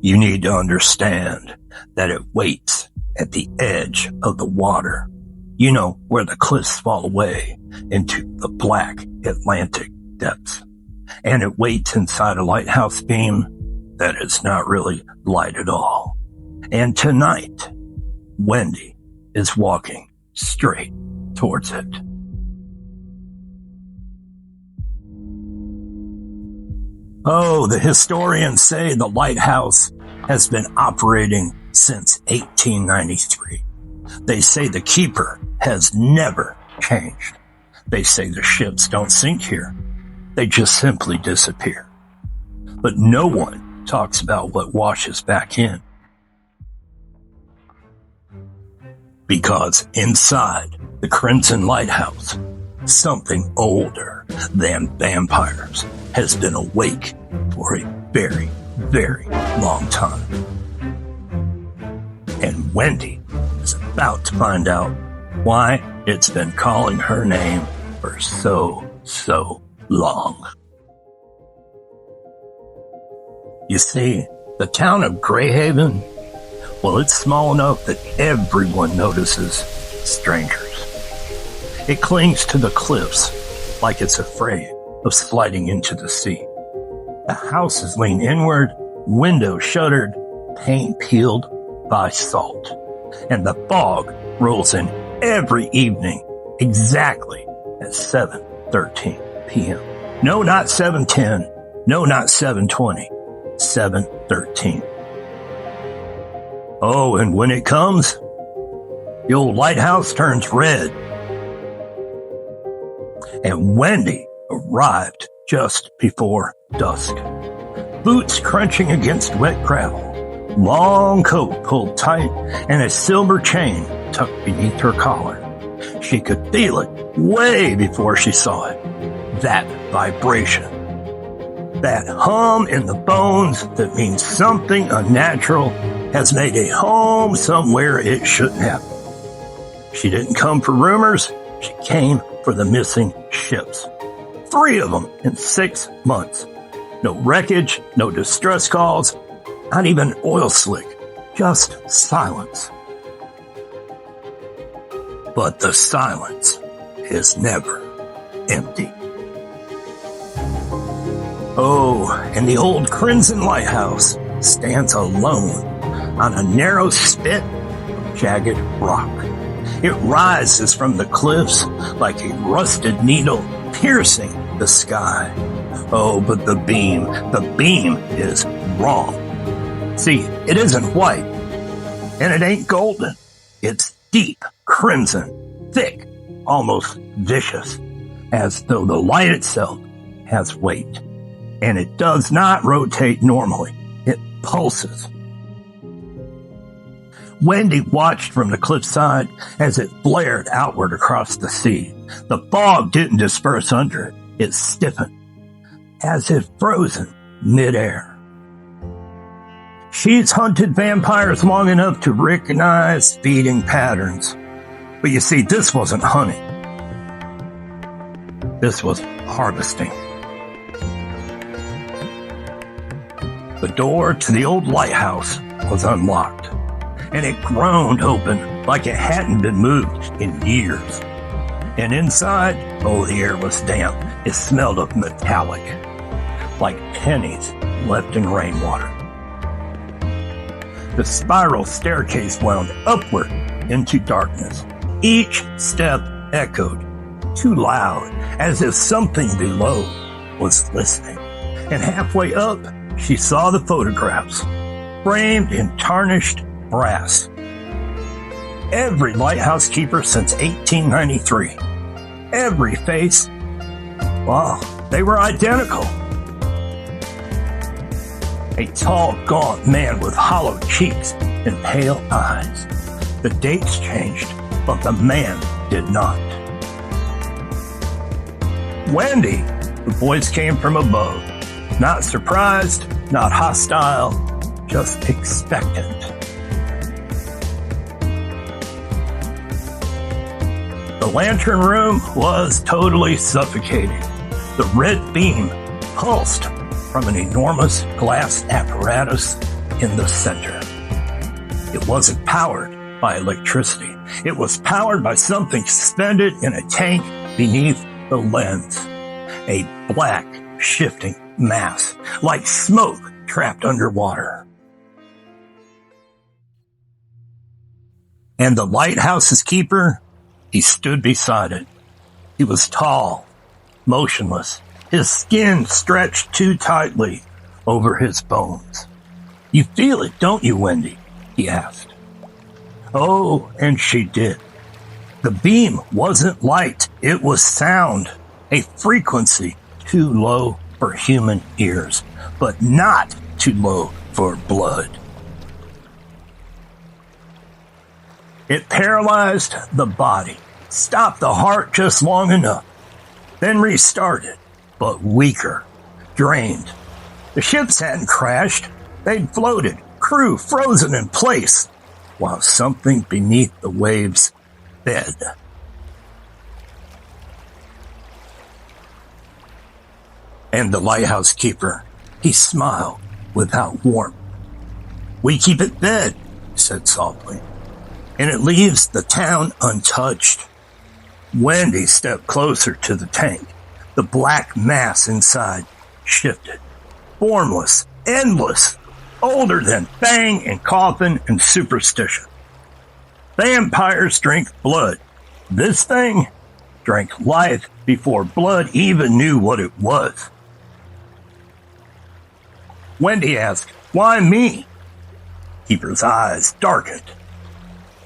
You need to understand that it waits at the edge of the water. You know, where the cliffs fall away into the black Atlantic depths. And it waits inside a lighthouse beam that is not really light at all. And tonight, Wendy is walking straight towards it. Oh, the historians say the lighthouse has been operating since 1893. They say the keeper has never changed. They say the ships don't sink here. They just simply disappear. But no one talks about what washes back in. Because inside the Crimson Lighthouse, something older than vampires has been awake for a very, very long time. And Wendy is about to find out why it's been calling her name for so long. You see, the town of Greyhaven, well, it's small enough that everyone notices strangers. It clings to the cliffs like it's afraid of sliding into the sea. The houses lean inward, windows shuttered, paint peeled by salt. And the fog rolls in every evening exactly at 7:13 p.m. No, not 7:10. No, not 7:20. 7:13. Oh, and when it comes, the old lighthouse turns red. And Wendy arrived just before dusk. Boots crunching against wet gravel, long coat pulled tight, and a silver chain tucked beneath her collar. She could feel it way before she saw it. That vibration. That hum in the bones that means something unnatural has made a home somewhere it shouldn't have. She didn't come for rumors. She came for the missing ships. 3 of them in 6 months. No wreckage, no distress calls, not even oil slick, just silence. But the silence is never empty. Oh, and the old Crimson Lighthouse stands alone on a narrow spit of jagged rock. It rises from the cliffs like a rusted needle piercing the sky. Oh, but the beam is wrong. See, it isn't white, and it ain't golden. It's deep crimson, thick, almost vicious, as though the light itself has weight. And it does not rotate normally. It pulses. Wendy watched from the cliffside as it flared outward across the sea. The fog didn't disperse under it. It stiffened, as if frozen midair. She's hunted vampires long enough to recognize feeding patterns. But you see, this wasn't hunting. This was harvesting. The door to the old lighthouse was unlocked, and it groaned open like it hadn't been moved in years. And inside, oh, the air was damp. It smelled of metallic, like pennies left in rainwater. The spiral staircase wound upward into darkness. Each step echoed, too loud, as if something below was listening. And halfway up, she saw the photographs, framed in tarnished brass. Every lighthouse keeper since 1893. Every face, wow, they were identical. A tall, gaunt man with hollow cheeks and pale eyes. The dates changed, but the man did not. Wendy, the voice came from above. Not surprised, not hostile, just expectant. The lantern room was totally suffocating. The red beam pulsed from an enormous glass apparatus in the center. It wasn't powered by electricity. It was powered by something suspended in a tank beneath the lens. A black, shifting mass, like smoke trapped underwater. And the lighthouse's keeper, he stood beside it. He was tall, motionless, his skin stretched too tightly over his bones. "You feel it, don't you, Wendy?" he asked. Oh, and she did. The beam wasn't light, it was sound, a frequency too low for human ears, but not too low for blood. It paralyzed the body, stopped the heart just long enough, then restarted, but weaker, drained. The ships hadn't crashed, they'd floated, crew frozen in place, while something beneath the waves fed. And the lighthouse keeper, he smiled without warmth. "We keep it fed," he said softly, "and it leaves the town untouched." Wendy stepped closer to the tank. The black mass inside shifted. Formless, endless, older than Fang and Coffin and superstition. Vampires drink blood. This thing drank life before blood even knew what it was. Wendy asked, "Why me?" Keeper's eyes darkened.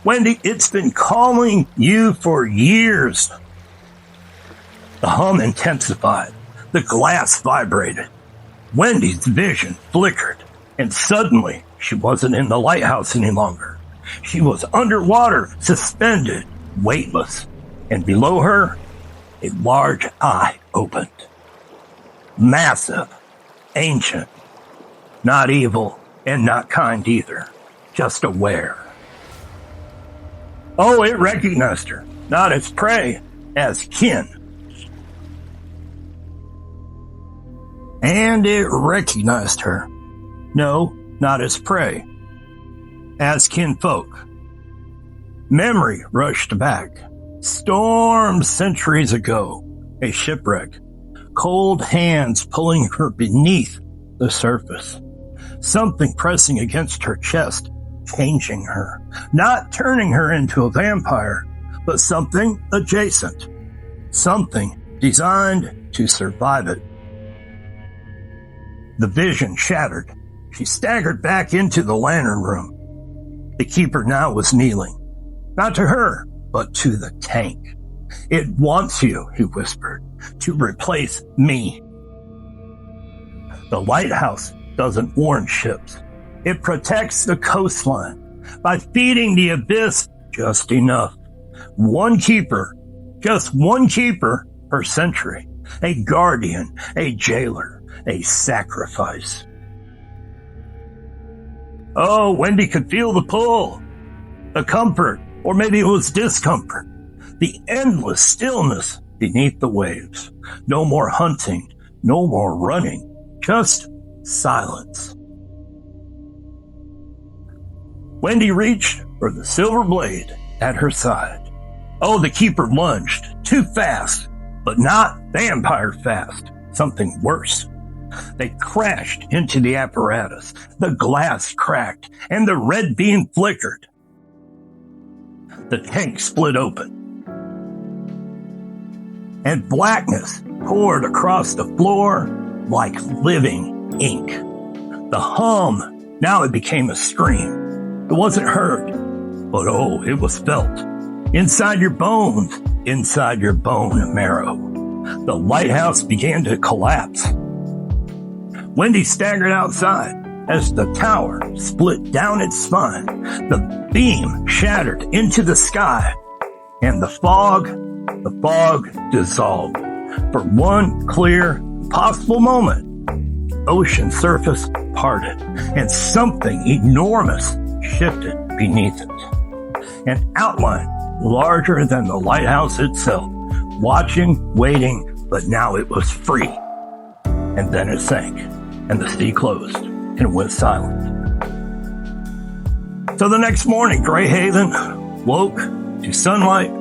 "Wendy, it's been calling you for years." The hum intensified. The glass vibrated. Wendy's vision flickered, and suddenly she wasn't in the lighthouse any longer. She was underwater, suspended, weightless, and below her, a large eye opened. Massive, ancient, not evil and not kind either, just aware. Oh, it recognized her, not as prey, as kin. And it recognized her. No, not as prey, as kinfolk. Memory rushed back. Storm centuries ago, a shipwreck. Cold hands pulling her beneath the surface. Something pressing against her chest, changing her. Not turning her into a vampire, but something adjacent. Something designed to survive it. The vision shattered. She staggered back into the lantern room. The keeper now was kneeling. Not to her, but to the tank. "It wants you," he whispered, "to replace me." The lighthouse doesn't warn ships. It protects the coastline by feeding the abyss just enough. One keeper, just one keeper per century. A guardian, a jailer, a sacrifice. Oh, Wendy could feel the pull, the comfort, or maybe it was discomfort, the endless stillness beneath the waves. No more hunting, no more running, just silence. Wendy reached for the silver blade at her side. Oh, the keeper lunged, too fast, but not vampire fast, something worse. They crashed into the apparatus. The glass cracked, and the red beam flickered. The tank split open, and blackness poured across the floor like living ink. The hum, now it became a scream. It wasn't heard, but oh, it was felt. Inside your bones, inside your bone marrow. The lighthouse began to collapse. Wendy staggered outside as the tower split down its spine. The beam shattered into the sky, and the fog dissolved. For one clear, possible moment, ocean surface parted, and something enormous shifted beneath it. An outline larger than the lighthouse itself, watching, waiting, but now it was free. And then it sank, and the sea closed, and it went silent. So the next morning, Greyhaven woke to sunlight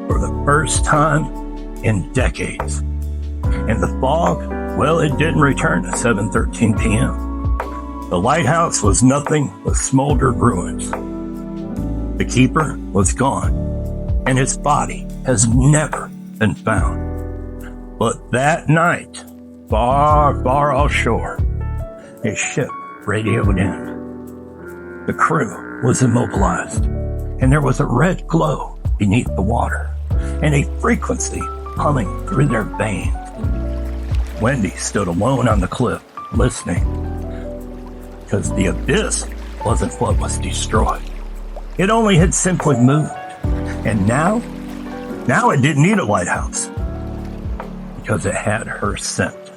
for the first time in decades. And the fog, well, it didn't return at 7:13 p.m. The lighthouse was nothing but smoldered ruins. The keeper was gone, and his body has never been found. But that night, far, far offshore, a ship radioed in. The crew was immobilized, and there was a red glow beneath the water, and a frequency humming through their veins. Wendy stood alone on the cliff, listening, because the abyss wasn't what was destroyed. It only had simply moved. And now it didn't need a lighthouse, because it had her scent.